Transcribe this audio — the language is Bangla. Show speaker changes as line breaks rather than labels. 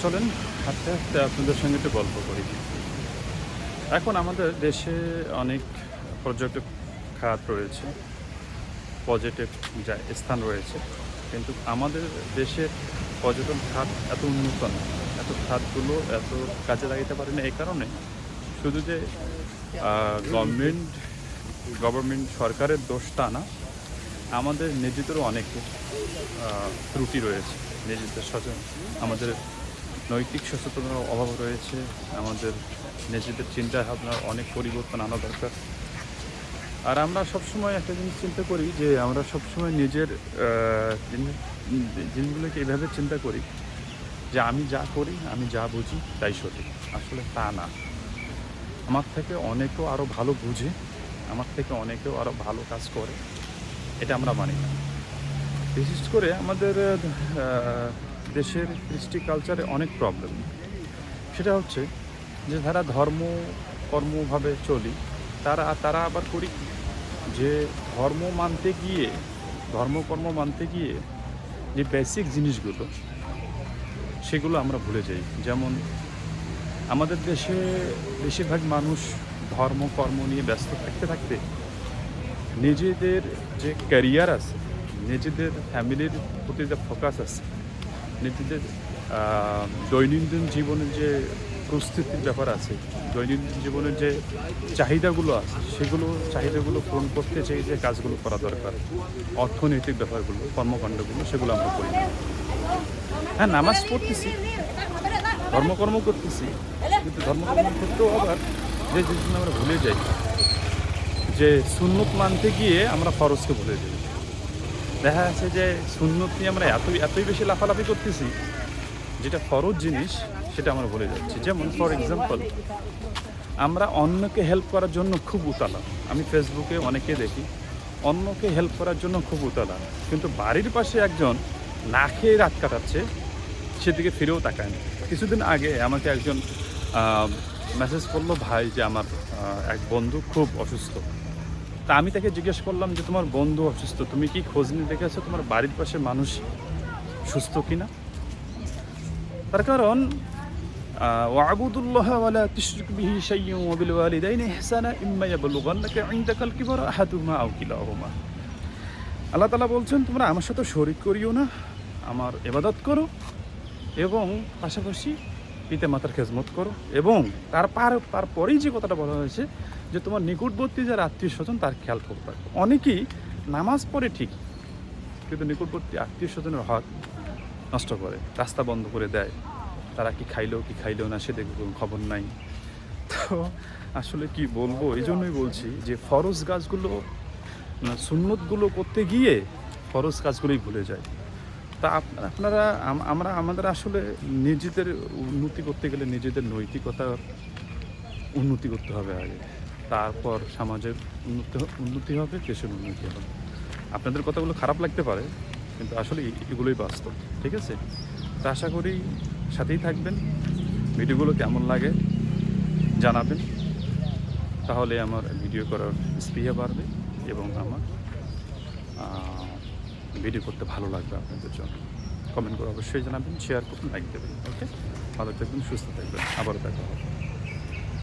চলেন হাঁটতে হাঁটতে আপনাদের সঙ্গে একটু গল্প করি। এখন আমাদের দেশে অনেক পর্যটক খাত রয়েছে, পর্যটক স্থান রয়েছে, কিন্তু আমাদের দেশের পর্যটন খাত এত উন্নত না। এত খাতগুলো এত কাজে লাগাতে পারে না এই কারণে শুধু যে গভর্নমেন্ট সরকারের দোষ তা না, আমাদের নিজেদেরও অনেক ত্রুটি রয়েছে। নিজেদের আমাদের নৈতিক সচেতনতার অভাব রয়েছে, আমাদের নিজেদের চিন্তা ভাবনার অনেক পরিবর্তন আনা দরকার। আর আমরা সবসময় একটা জিনিস চিন্তা করি যে আমরা সবসময় নিজের জিনিসগুলোকে এভাবে চিন্তা করি যে আমি যা করি, আমি যা বুঝি তাই সঠিক। আসলে তা না। আমার থেকে অনেকেও আরও ভালো বুঝে, আমার থেকে অনেকেও আরও ভালো কাজ করে, এটা আমরা মানি না। বিশেষ করে আমাদের দেশের কৃষ্টি কালচারে অনেক প্রবলেম। সেটা হচ্ছে যে যারা কর্মভাবে চলি, তারা আবার করি যে ধর্মকর্ম মানতে গিয়ে যে বেসিক জিনিসগুলো সেগুলো আমরা ভুলে যাই। যেমন আমাদের দেশে বেশিরভাগ মানুষ কর্ম নিয়ে ব্যস্ত থাকতে নিজেদের যে ক্যারিয়ার আছে, নিজেদের ফ্যামিলির প্রতি যে ফোকাস আছে, নিজেদের দৈনন্দিন জীবনের যে প্রস্তুতির ব্যাপার আছে, দৈনন্দিন জীবনের যে চাহিদাগুলো আছে, চাহিদাগুলো পূরণ করতে চাই যে কাজগুলো করা দরকার, অর্থনৈতিক ব্যাপারগুলো, কর্মকাণ্ডগুলো, সেগুলো আমরা করি না। হ্যাঁ, নামাজ পড়তেছি, ধর্মকর্ম করতেছি, কিন্তু ধর্মকর্ম করতেও আবার যে জিনিসগুলো আমরা ভুলে যাই, যে সুন্নত মানতে গিয়ে আমরা ফরজকে ভুলে যাই। দেখা যাচ্ছে যে সুন্নত নিয়ে আমরা এতই বেশি লাফালাফি করতেছি, যেটা ফরজ জিনিস সেটা আমরা ভুলে যাচ্ছি। যেমন ফর এক্সাম্পল, আমরা অন্যকে হেল্প করার জন্য খুব উতালা। আমি ফেসবুকে অনেকে দেখি অন্যকে হেল্প করার জন্য খুব উতালা, কিন্তু বাড়ির পাশে একজন না খেয়ে রাত কাটাচ্ছে, সেদিকে ফিরেও তাকায় না। কিছুদিন আগে আমাকে একজন মেসেজ করলো, ভাই যে আমার এক বন্ধু খুব অসুস্থ। তা আমি তাকে জিজ্ঞেস করলাম যে তোমার বন্ধু অসুস্থ, তুমি কি খোঁজ নিয়ে দেখেছো তোমার বাড়ির পাশে মানুষ সুস্থ কিনা? তার কারণ ওয়াবুদুল্লাহ ওয়ালা তুশরিক বিহি শাইয়্যান ওয়া বিল ওয়ালিদাইনি ইহসানা ইম্মা ইয়াবলুগান্নাকা ইনদাকাল কিবারা আহাদুহুমা আও কিলাহুমা। আল্লাহ তাআলা বলছেন, তোমরা আমার সাথে শরীক করিও না, আমার ইবাদত করো এবং পাশাপাশি পিতামাতার খেজমত করো, এবং তারপরেই যে কথাটা বলা হয়েছে যে তোমার নিকটবর্তী যারা আত্মীয় স্বজন তার খেয়াল করতে পারবে। অনেকেই নামাজ পড়ে ঠিক, কিন্তু নিকটবর্তী আত্মীয় স্বজনের হক নষ্ট করে, রাস্তা বন্ধ করে দেয়, তারা কি খাইলেও না সেদিকে কোনো খবর নাই। তো আসলে কি বলবো, এই জন্যই বলছি যে ফরজ কাজগুলো, সুন্নতগুলো করতে গিয়ে ফরজ কাজগুলোই ভুলে যায়। তা আমাদের আসলে নিজেদের উন্নতি করতে গেলে নিজেদের নৈতিকতার উন্নতি করতে হবে আগে, তারপর সমাজের উন্নতি হবে, দেশের উন্নতি হবে। আপনাদের কথাগুলো খারাপ লাগতে পারে, কিন্তু আসলে এগুলোই বাস্তব। ঠিক আছে, তা আশা করি সাথেই থাকবেন। ভিডিওগুলো কেমন লাগে জানাবেন, তাহলে আমার ভিডিও করার স্পৃহা বাড়বে এবং আমার ভিডিও করতে ভালো লাগবে আপনাদের জন্য। কমেন্ট করে অবশ্যই জানাবেন, শেয়ার করুন, লাইক দেবেন। ওকে, ভালো থাকবেন, সুস্থ থাকবেন, আবারও দেখা হবে।